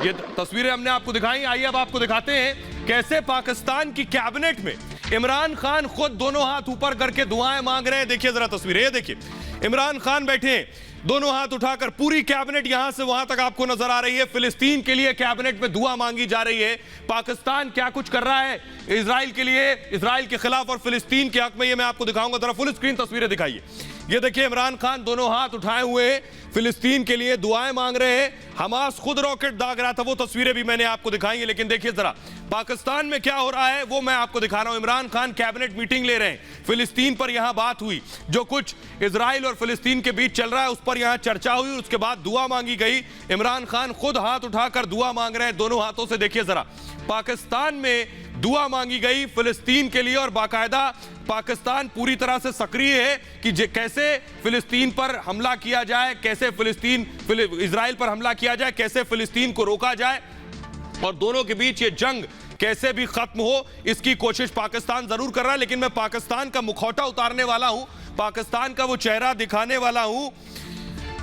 ये तस्वीरें हमने आपको दिखाई। आइए अब आपको दिखाते हैं कैसे पाकिस्तान की कैबिनेट में इमरान खान खुद दोनों हाथ ऊपर करके दुआएं मांग रहे हैं। देखिए जरा तस्वीरें, ये देखिए इमरान खान बैठे हैं दोनों हाथ उठाकर, पूरी कैबिनेट यहां से वहां तक आपको नजर आ रही है। फिलिस्तीन के लिए कैबिनेट में दुआ मांगी जा रही है। पाकिस्तान क्या कुछ कर रहा है इजराइल के लिए, इजराइल के खिलाफ और फिलिस्तीन के हक में, ये मैं आपको दिखाऊंगा। जरा फुल स्क्रीन तस्वीरें दिखाइए। ये देखिए इमरान खान दोनों हाथ उठाए हुए हैं, फिलिस्तीन के लिए दुआएं मांग रहे हैं। हमास खुद रॉकेट दाग रहा था, वो तस्वीरें भी मैंने आपको दिखाई है। लेकिन देखिए जरा पाकिस्तान में क्या हो रहा है वो मैं आपको दिखा रहा हूं। इमरान खान कैबिनेट मीटिंग ले रहे हैं, फिलिस्तीन पर यहां बात हुई, जो कुछ इजराइल और फिलिस्तीन के बीच चल रहा है उस पर यहां चर्चा हुई, उसके बाद दुआ मांगी गई। इमरान खान खुद हाथ उठाकर दुआ मांग रहे हैं दोनों हाथों से। देखिए जरा पाकिस्तान में दुआ मांगी गई फिलिस्तीन के लिए और बाकायदा पाकिस्तान पूरी तरह से सक्रिय है कि कैसे फिलिस्तीन पर हमला किया जाए, कैसे इजराइल पर हमला किया जाए, कैसे फिलिस्तीन को रोका जाए और दोनों के बीच ये जंग कैसे भी खत्म हो, इसकी कोशिश पाकिस्तान जरूर कर रहा है। लेकिन मैं पाकिस्तान का मुखौटा उतारने वाला हूं, पाकिस्तान का वो चेहरा दिखाने वाला हूं,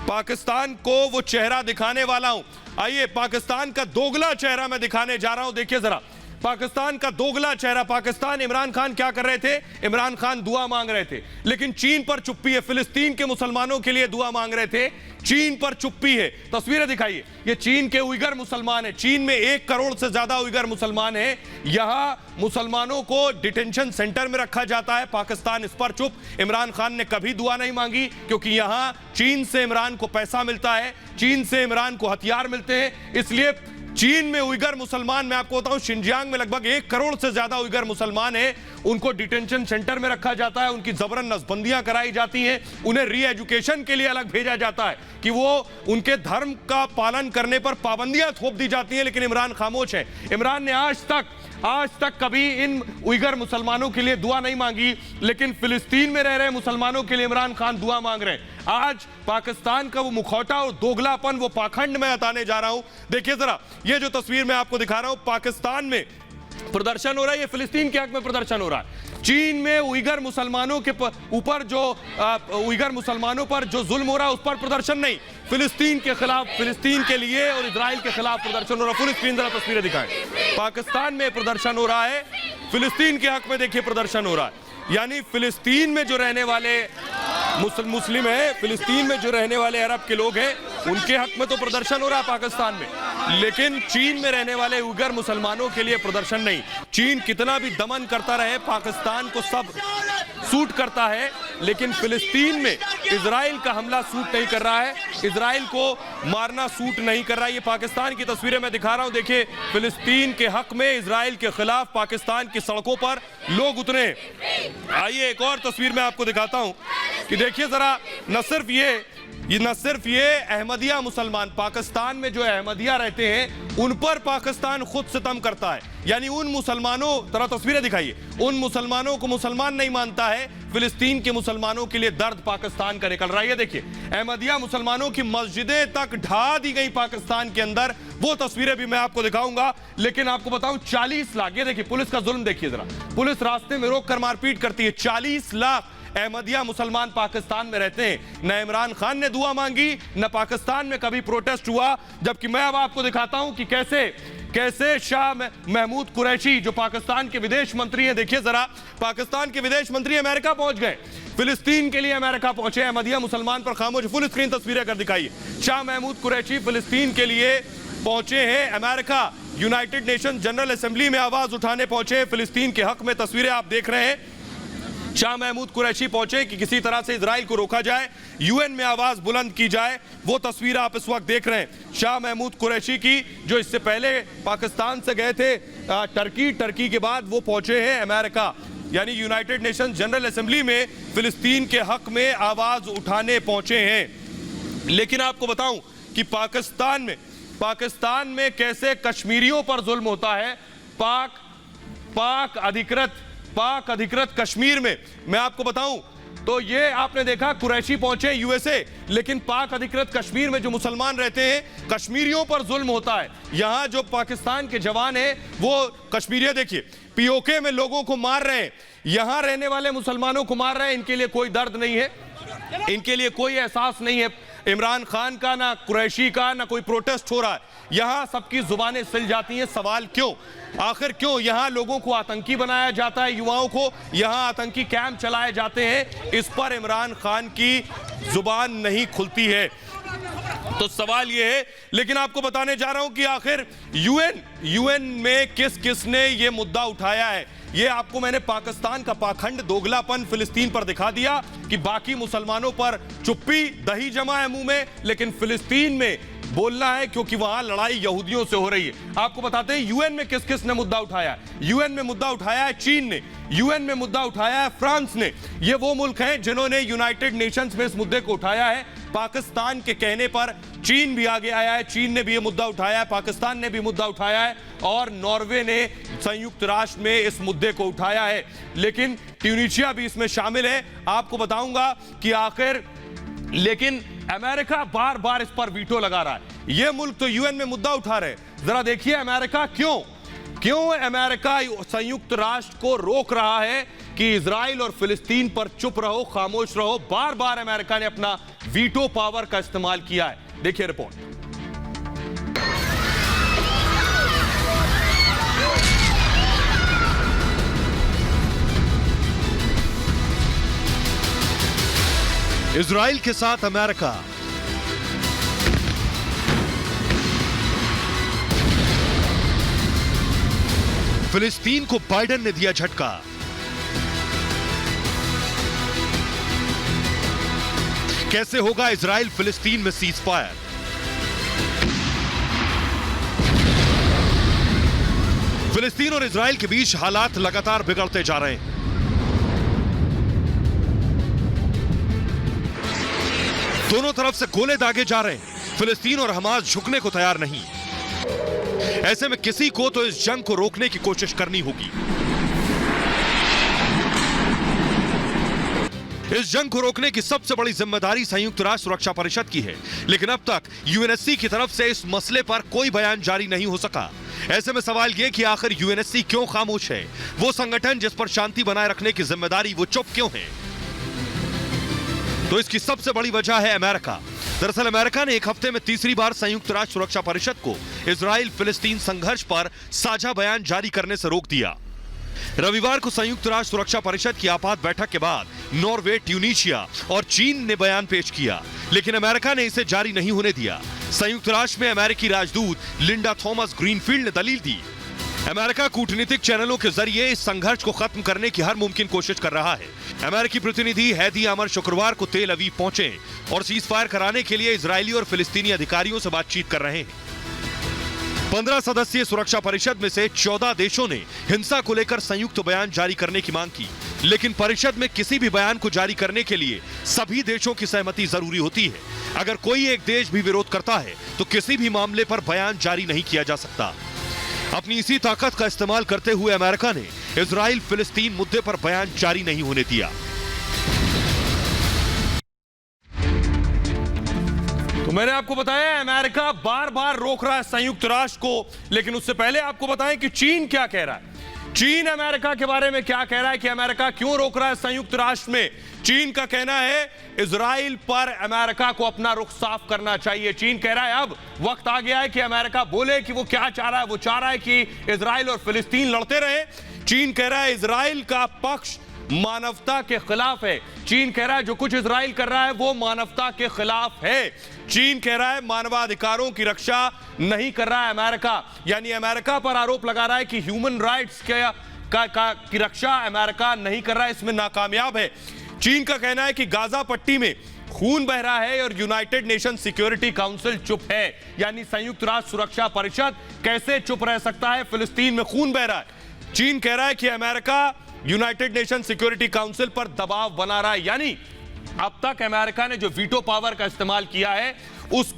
पाकिस्तान को वो चेहरा दिखाने वाला हूं। आइए पाकिस्तान का दोगला चेहरा मैं दिखाने जा रहा हूं। देखिए जरा पाकिस्तान का दोगला चेहरा। पाकिस्तान, इमरान खान क्या कर रहे थे? इमरान खान दुआ मांग रहे थे, लेकिन चीन पर चुप्पी है। फिलिस्तीन के मुसलमानों के लिए दुआ मांग रहे थे, चीन पर चुप्पी है। तस्वीरें दिखाइए, ये चीन के उइगर मुसलमान है। चीन में 1 करोड़ से ज्यादा उइगर मुसलमान है। यहां मुसलमानों को डिटेंशन सेंटर में रखा जाता है, पाकिस्तान इस पर चुप। इमरान खान ने कभी दुआ नहीं मांगी, क्योंकि यहां चीन से इमरान को पैसा मिलता है, चीन से इमरान को हथियार मिलते हैं। इसलिए चीन में उइगर मुसलमान, मैं आपको बताऊं शिनजियांग में लगभग 1 करोड़ से ज्यादा उइगर मुसलमान हैं, उनको डिटेंशन सेंटर में रखा जाता है, उनकी जबरन नसबंदियां कराई जाती हैं, उन्हें री एजुकेशन के लिए अलग भेजा जाता है कि वो उनके धर्म का पालन करने पर पाबंदियां थोप दी जाती हैं। लेकिन इमरान खामोश है। इमरान ने आज तक कभी इन उइगर मुसलमानों के लिए दुआ नहीं मांगी, लेकिन फिलिस्तीन में रह रहे मुसलमानों के लिए इमरान खान दुआ मांग रहे हैं। आज पाकिस्तान का वो मुखौटा और दोगलापन, वो पाखंड मैं बताने जा रहा हूं। देखिए जरा ये जो तस्वीर मैं आपको दिखा रहा हूं, पाकिस्तान में प्रदर्शन हो रहा है, ये फिलिस्तीन के हक में प्रदर्शन हो रहा है। चीन में उइगर मुसलमानों के ऊपर जो उइगर मुसलमानों पर जो जुल्म हो रहा है उस पर प्रदर्शन नहीं, फिलिस्तीन के खिलाफ, फिलिस्तीन के लिए और इजराइल के खिलाफ प्रदर्शन हो रहा है। फुल स्क्रीन जरा तस्वीरें दिखाएं। पाकिस्तान में प्रदर्शन हो रहा है, फिलिस्तीन के हक में देखिए प्रदर्शन हो रहा है। यानी फिलिस्तीन में जो रहने वाले मुस्लिम है, फिलिस्तीन में जो रहने वाले अरब के लोग हैं, उनके हक में तो प्रदर्शन हो रहा है पाकिस्तान में, लेकिन चीन में रहने वाले उइगर मुसलमानों के लिए प्रदर्शन नहीं। चीन कितना भी दमन करता रहे, पाकिस्तान को सब सूट करता है, लेकिन फिलिस्तीन में इजराइल का हमला सूट नहीं कर रहा है, इजराइल को मारना सूट नहीं कर रहा है। ये पाकिस्तान की तस्वीरें मैं दिखा रहा हूं। देखिए फिलिस्तीन के हक में, इजराइल के खिलाफ पाकिस्तान की सड़कों पर लोग उतरे। आइए एक और तस्वीर मैं आपको दिखाता हूं कि देखिए जरा, न सिर्फ ये अहमदिया मुसलमान, पाकिस्तान में जो अहमदिया रहते हैं उन पर पाकिस्तान खुद सितम करता है। यानी उन मुसलमानों, तरह तस्वीरें दिखाइए, उन मुसलमानों को मुसलमान नहीं मानता है। फिलिस्तीन के मुसलमानों के लिए दर्द पाकिस्तान का निकल रहा है। ये देखिए अहमदिया मुसलमानों की मस्जिदें तक ढा दी गई पाकिस्तान के अंदर, वो तस्वीरें भी मैं आपको दिखाऊंगा। लेकिन आपको बताऊं 40 लाख, ये देखिए पुलिस का जुल्म देखिए जरा, पुलिस रास्ते में रोक कर मारपीट करती है। 40 लाख अहमदिया मुसलमान पाकिस्तान में रहते हैं। न इमरान खान ने दुआ मांगी, न पाकिस्तान में कभी प्रोटेस्ट हुआ। जबकि मैं अब आपको दिखाता हूं कि कैसे शाह महमूद कुरैशी जो पाकिस्तान के विदेश मंत्री हैं, देखिए जरा, पाकिस्तान के विदेश मंत्री अमेरिका पहुंच गए, फिलिस्तीन के लिए अमेरिका पहुंचे। अहमदिया मुसलमान पर खामोश, फुल स्क्रीन तस्वीरें कर दिखाइए। शाह महमूद कुरैशी फिलिस्तीन के लिए पहुंचे हैं America, United nation general assembly में आवाज उठाने पहुंचे फिलिस्तीन के हक में। तस्वीरें आप देख रहे हैं, शाह महमूद कुरैशी पहुंचे कि किसी तरह से इजराइल को रोका जाए, यूएन में आवाज बुलंद की जाए। वो तस्वीर आप इस वक्त देख रहे हैं शाह महमूद कुरैशी की, जो इससे पहले पाकिस्तान से गए थे टर्की के बाद वो पहुंचे हैं अमेरिका, यानी यूनाइटेड नेशन जनरल असेंबली में फिलिस्तीन के हक में आवाज उठाने पहुंचे हैं। लेकिन आपको बताऊं कि पाकिस्तान में कैसे कश्मीरियों पर जुल्म होता है। पाक अधिकृत कश्मीर में मैं आपको बताऊं तो ये आपने देखा, कुरैशी पहुंचे यूएसए, लेकिन पाक अधिकृत कश्मीर में जो मुसलमान रहते हैं, कश्मीरियों पर जुल्म होता है। यहां जो पाकिस्तान के जवान हैं वो कश्मीरी, देखिए पीओके में लोगों को मार रहे हैं, यहां रहने वाले मुसलमानों को मार रहे हैं। इनके लिए कोई दर्द नहीं है, इनके लिए कोई एहसास नहीं है इमरान खान का, ना कुरैशी का, ना कोई प्रोटेस्ट हो रहा है। यहां सबकी जुबानें सिल जाती हैं। सवाल क्यों, आखिर क्यों यहां लोगों को आतंकी बनाया जाता है, युवाओं को यहां आतंकी कैंप चलाए जाते हैं, इस पर इमरान खान की जुबान नहीं खुलती है। तो सवाल यह है, लेकिन आपको बताने जा रहा हूं कि आखिर यूएन में किसने ये मुद्दा उठाया है। ये आपको मैंने पाकिस्तान का पाखंड, दोगलापन फिलिस्तीन पर दिखा दिया कि बाकी मुसलमानों पर चुप्पी, दही जमा है मुंह में, लेकिन फिलिस्तीन में बोलना है क्योंकि वहां लड़ाई यहूदियों से हो रही है। आपको बताते हैं यूएन में किस ने मुद्दा उठाया है। यूएन में मुद्दा उठाया है चीन ने, यूएन में मुद्दा उठाया है फ्रांस ने। ये वो मुल्क हैं जिन्होंने यूनाइटेड नेशंस में इस मुद्दे को उठाया है। पाकिस्तान के कहने पर चीन भी आगे आया है, चीन ने भी ये मुद्दा उठाया है, पाकिस्तान ने भी मुद्दा उठाया है, और नॉर्वे ने संयुक्त राष्ट्र में इस मुद्दे को उठाया है। लेकिन ट्यूनीशिया भी इसमें शामिल है। आपको बताऊंगा कि आखिर, लेकिन अमेरिका बार बार इस पर वीटो लगा रहा है। ये मुल्क तो यूएन में मुद्दा उठा रहे, जरा देखिए अमेरिका क्यों अमेरिका संयुक्त राष्ट्र को रोक रहा है कि इजराइल और फिलिस्तीन पर चुप रहो, खामोश रहो। बार बार अमेरिका ने अपना वीटो पावर का इस्तेमाल किया है। देखिए रिपोर्ट। इजराइल के साथ अमेरिका, फिलिस्तीन को बाइडेन ने दिया झटका। कैसे होगा इजराइल फिलिस्तीन में सीज फायर? फिलिस्तीन और इजराइल के बीच हालात लगातार बिगड़ते जा रहे हैं। दोनों तरफ से गोले दागे जा रहे हैं। फिलिस्तीन और हमास झुकने को तैयार नहीं। ऐसे में किसी को तो इस जंग को रोकने की कोशिश करनी होगी। इस जंग को रोकने की सबसे बड़ी जिम्मेदारी संयुक्त राष्ट्र सुरक्षा परिषद की है, लेकिन अब तक यूएनएससी की तरफ से इस मसले पर कोई बयान जारी नहीं हो सका। ऐसे में सवाल यह कि आखिर यूएनएससी क्यों खामोश है? वो संगठन जिस पर शांति बनाए रखने की जिम्मेदारी, वो चुप क्यों है? तो इसकी सबसे बड़ी वजह है अमेरिका। दरअसल अमेरिका ने एक हफ्ते में तीसरी बार संयुक्त राष्ट्र सुरक्षा परिषद को इजराइल फिलिस्तीन संघर्ष पर साझा बयान जारी करने से रोक दिया। रविवार को संयुक्त राष्ट्र सुरक्षा परिषद की आपात बैठक के बाद नॉर्वे, ट्यूनीशिया और चीन ने बयान पेश किया, लेकिन अमेरिका ने इसे जारी नहीं होने दिया। संयुक्त राष्ट्र में अमेरिकी राजदूत लिंडा थॉमस ग्रीनफील्ड ने दलील दी, अमेरिका कूटनीतिक चैनलों के जरिए इस संघर्ष को खत्म करने की हर मुमकिन कोशिश कर रहा है। अमेरिकी प्रतिनिधि हैदी अमर शुक्रवार को तेल अवीव पहुंचे और सीज फायर कराने के लिए इजरायली और फिलिस्तीनी अधिकारियों से बातचीत कर रहे हैं। 15 सदस्यीय सुरक्षा परिषद में से 14 देशों ने हिंसा को लेकर संयुक्त बयान जारी करने की मांग की, लेकिन परिषद में किसी भी बयान को जारी करने के लिए सभी देशों की सहमति जरूरी होती है। अगर कोई एक देश भी विरोध करता है तो किसी भी मामले पर बयान जारी नहीं किया जा सकता। अपनी इसी ताकत का इस्तेमाल करते हुए अमेरिका ने इजराइल फिलिस्तीन मुद्दे पर बयान जारी नहीं होने दिया। तो मैंने आपको बताया अमेरिका बार बार रोक रहा है संयुक्त राष्ट्र को, लेकिन उससे पहले आपको बताएं कि चीन क्या कह रहा है। चीन अमेरिका के बारे में क्या कह रहा है कि अमेरिका क्यों रोक रहा है संयुक्त राष्ट्र में? चीन का कहना है इजराइल पर अमेरिका को अपना रुख साफ करना चाहिए। चीन कह रहा है अब वक्त आ गया है कि अमेरिका बोले कि वो क्या चाह रहा है। वो चाह रहा है कि इजराइल और फिलिस्तीन लड़ते रहे। चीन कह रहा है इजराइल का पक्ष मानवता के खिलाफ है। चीन कह रहा है जो कुछ इजराइल कर रहा है वो मानवता के खिलाफ है। चीन कह रहा है मानवाधिकारों की रक्षा नहीं कर रहा है अमेरिका, यानी अमेरिका पर आरोप लगा रहा है कि ह्यूमन राइट्स की रक्षा अमेरिका नहीं कर रहा है, इसमें नाकामयाब है। चीन का कहना है कि गाजा पट्टी में खून बह रहा है और यूनाइटेड नेशन सिक्योरिटी काउंसिल चुप है, यानी संयुक्त राष्ट्र सुरक्षा परिषद कैसे चुप रह सकता है, फिलिस्तीन में खून बह रहा है। चीन कह रहा है कि America United Nation Security council पर दबाव बना रहा है, यानी अब तक अमेरिका ने जो वीटो पावर का इस्तेमाल किया है उस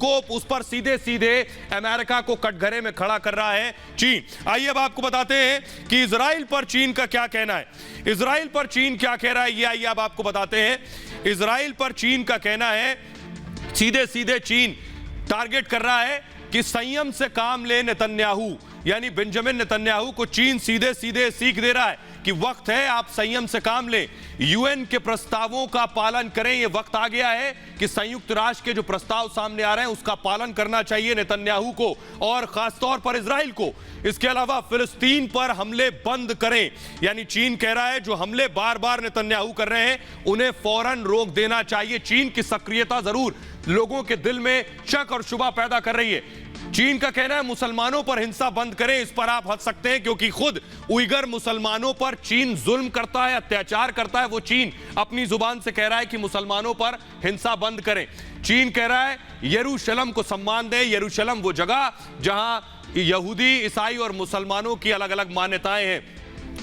पर सीधे सीधे अमेरिका को कटघरे में खड़ा कर रहा है चीन। आइए अब आपको बताते हैं कि इजराइल पर चीन का क्या कहना है। इजराइल पर चीन क्या कह रहा है ये आइए अब आपको बताते हैं। इजराइल पर चीन का कहना है सीधे सीधे चीन टारगेट कर रहा है कि संयम से काम ले नेतन्याहू, यानी बेंजामिन नेतन्याहू को चीन सीधे सीधे सीख दे रहा है कि वक्त है आप संयम से काम लें, यूएन के प्रस्तावों का पालन करें। ये वक्त आ गया है कि संयुक्त राष्ट्र के जो प्रस्ताव सामने आ रहे हैं उसका पालन करना चाहिए नेतन्याहू को और खासतौर पर इजराइल को। इसके अलावा फिलिस्तीन पर हमले बंद करें, यानी चीन कह रहा है जो हमले बार बार नेतन्याहू कर रहे हैं उन्हें फौरन रोक देना चाहिए। चीन की सक्रियता जरूर लोगों के दिल में शक और शुबा पैदा कर रही है। चीन का कहना है मुसलमानों पर हिंसा बंद करें, इस पर आप हंस सकते हैं क्योंकि खुद उइगर मुसलमानों पर चीन जुल्म करता है, अत्याचार करता है। वो चीन अपनी जुबान से कह रहा है कि मुसलमानों पर हिंसा बंद करें। चीन कह रहा है यरूशलेम को सम्मान दें, यरूशलेम वो जगह जहां यहूदी, ईसाई और मुसलमानों की अलग अलग मान्यताएं हैं,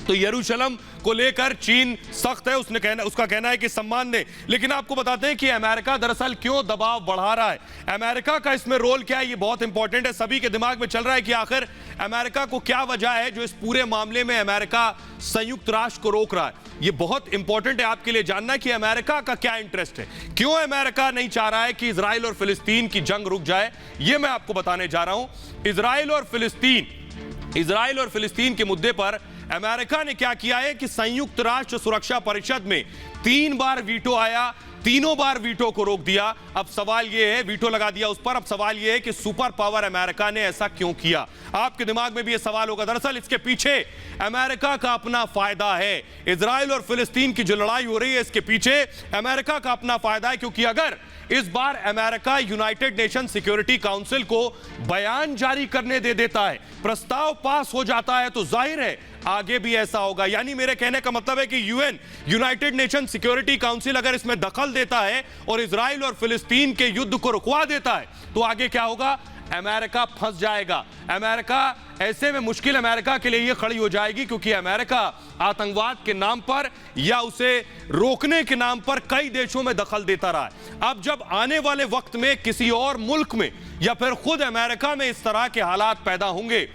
तो यरूशलेम को लेकर चीन सख्त है। उसका कहना है कि सम्मान दें। लेकिन आपको बताते हैं कि अमेरिका दरअसल क्यों दबाव बढ़ा रहा है, अमेरिका का इसमें रोल क्या है, ये बहुत इंपॉर्टेंट है। सभी के दिमाग में चल रहा है कि आखिर अमेरिका को क्या वजह है जो इस पूरे मामले में अमेरिका संयुक्त राष्ट्र को रोक रहा है। ये बहुत इंपॉर्टेंट है आपके लिए जानना कि अमेरिका का क्या इंटरेस्ट है, क्यों अमेरिका नहीं चाह रहा है कि इजराइल और फिलिस्तीन की जंग रुक जाए। ये मैं आपको बताने जा रहा हूं। इजराइल और फिलिस्तीन के मुद्दे पर अमेरिका ने क्या किया है कि संयुक्त राष्ट्र सुरक्षा परिषद में 3 बार वीटो आया, तीनों बार वीटो को रोक दिया। अब सवाल यह है, वीटो लगा दिया उस पर, अब सवाल यह है कि सुपर पावर अमेरिका ने ऐसा क्यों किया। आपके दिमाग में भी यह सवाल होगा। दरअसल इसके पीछे अमेरिका का अपना फायदा है। इजराइल और फिलिस्तीन की जो लड़ाई हो रही है इसके पीछे अमेरिका का अपना फायदा है, क्योंकि अगर इस बार America United Nation Security Council को बयान जारी करने दे देता है, प्रस्ताव पास हो जाता है, तो जाहिर है आगे भी ऐसा होगा। यानी मेरे कहने का मतलब है कि UN, United Nation Security council अगर इसमें दखल देता है और इजराइल और फिलिस्तीन के युद्ध को रुकवा देता है तो आगे क्या होगा, अमेरिका फंस जाएगा। अमेरिका ऐसे में मुश्किल अमेरिका के लिए यह खड़ी हो जाएगी, क्योंकि अमेरिका आतंकवाद के नाम पर या उसे रोकने के नाम पर कई देशों में दखल देता रहा है। अब जब आने वाले वक्त में किसी और मुल्क में या फिर खुद अमेरिका में इस तरह के हालात पैदा होंगे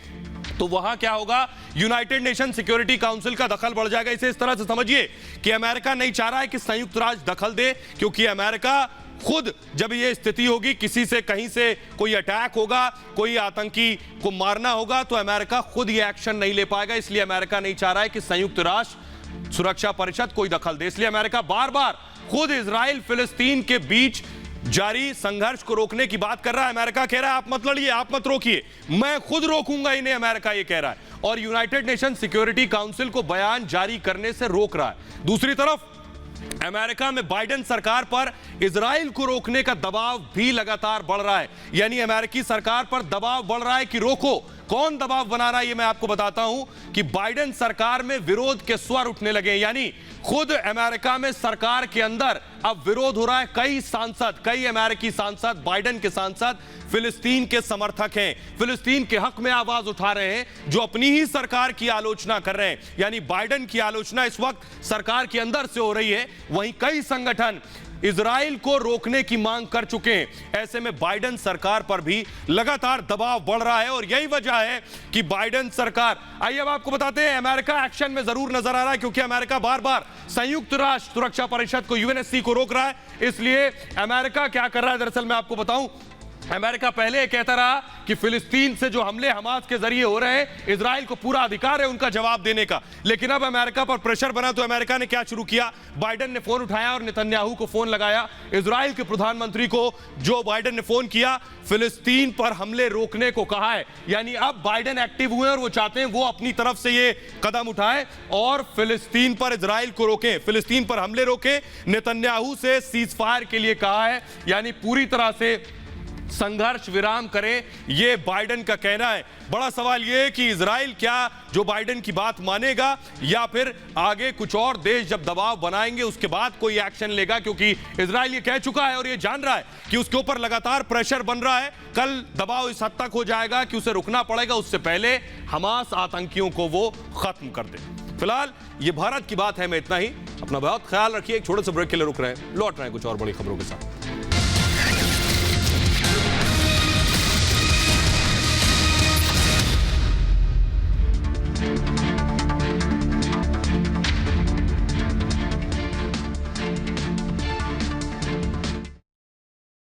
तो वहां क्या होगा, यूनाइटेड नेशन सिक्योरिटी काउंसिल का दखल बढ़ जाएगा। इसे इस तरह से समझिए कि अमेरिका नहीं चाह रहा है कि संयुक्त राष्ट्र दखल दे, क्योंकि अमेरिका खुद जब ये स्थिति होगी, किसी से कहीं से कोई अटैक होगा, कोई आतंकी को मारना होगा, तो अमेरिका खुद ये एक्शन नहीं ले पाएगा। इसलिए अमेरिका नहीं चाह रहा है कि संयुक्त राष्ट्र सुरक्षा परिषद कोई दखल दे। इसलिए अमेरिका बार बार खुद इजराइल फिलिस्तीन के बीच जारी संघर्ष को रोकने की बात कर रहा है। अमेरिका कह रहा है आप मत लड़िए, आप मत रोकिए, मैं खुद रोकूंगा इन्हें, अमेरिका ये कह रहा है, और यूनाइटेड नेशन सिक्योरिटी काउंसिल को बयान जारी करने से रोक रहा है। दूसरी तरफ अमेरिका में बाइडेन सरकार पर इजराइल को रोकने का दबाव भी लगातार बढ़ रहा है, यानी अमेरिकी सरकार पर दबाव बढ़ रहा है कि रोको। कौन दबाव बना रहा है ये मैं आपको बताता हूं कि बाइडेन सरकार में विरोध के स्वर उठने लगे, यानी खुद अमेरिका में सरकार के अंदर अब विरोध हो रहा है। कई अमेरिकी सांसद, बाइडेन के सांसद फिलिस्तीन के समर्थक हैं, फिलिस्तीन के हक में आवाज उठा रहे हैं, जो अपनी ही सरकार की आलोचना कर रहे हैं। यानी बाइडेन की आलोचना इस वक्त सरकार के अंदर से हो रही है, वहीं कई संगठन इजराइल को रोकने की मांग कर चुके हैं। ऐसे में बाइडेन सरकार पर भी लगातार दबाव बढ़ रहा है और यही वजह है कि बाइडेन सरकार, आइए अब आपको बताते हैं, अमेरिका एक्शन में जरूर नजर आ रहा है, क्योंकि अमेरिका बार बार संयुक्त राष्ट्र सुरक्षा परिषद को, यूएनएससी को रोक रहा है। इसलिए अमेरिका क्या कर रहा है, दरअसल मैं आपको बताऊं, अमेरिका पहले ये कहता रहा कि फिलिस्तीन से जो हमले हमास के जरिए हो रहे हैं, इजराइल को पूरा अधिकार है उनका जवाब देने का। लेकिन अब अमेरिका पर प्रेशर बना तो अमेरिका ने क्या शुरू किया? बाइडेन ने फोन उठाया और नेतन्याहू को फोन लगाया। इजराइल के प्रधानमंत्री को जो बाइडेन ने फोन किया, फिलिस्तीन पर हमले रोकने को कहा है। यानी अब बाइडेन एक्टिव हुए और वो चाहते हैं वो अपनी तरफ से ये कदम उठाएं और फिलिस्तीन पर इजराइल को रोकें, फिलिस्तीन पर हमले रोकें। नेतन्याहू से सीज फायर के लिए कहा है, यानी पूरी तरह से संघर्ष विराम करें, यह बाइडेन का कहना है। बड़ा सवाल यह है कि इजराइल क्या जो बाइडेन की बात मानेगा या फिर आगे कुछ और देश जब दबाव बनाएंगे उसके बाद कोई एक्शन लेगा, क्योंकि इजराइल ये कह चुका है और ये जान रहा है कि उसके ऊपर लगातार प्रेशर बन रहा है। कल दबाव इस हद तक हो जाएगा कि उसे रुकना पड़ेगा, उससे पहले हमास आतंकियों को वो खत्म कर दे। फिलहाल ये भारत की बात है, मैं इतना ही। अपना बहुत ख्याल रखिए। एक छोटे से ब्रेक के लिए रुक रहे हैं, लौट रहे हैं कुछ और बड़ी खबरों के साथ।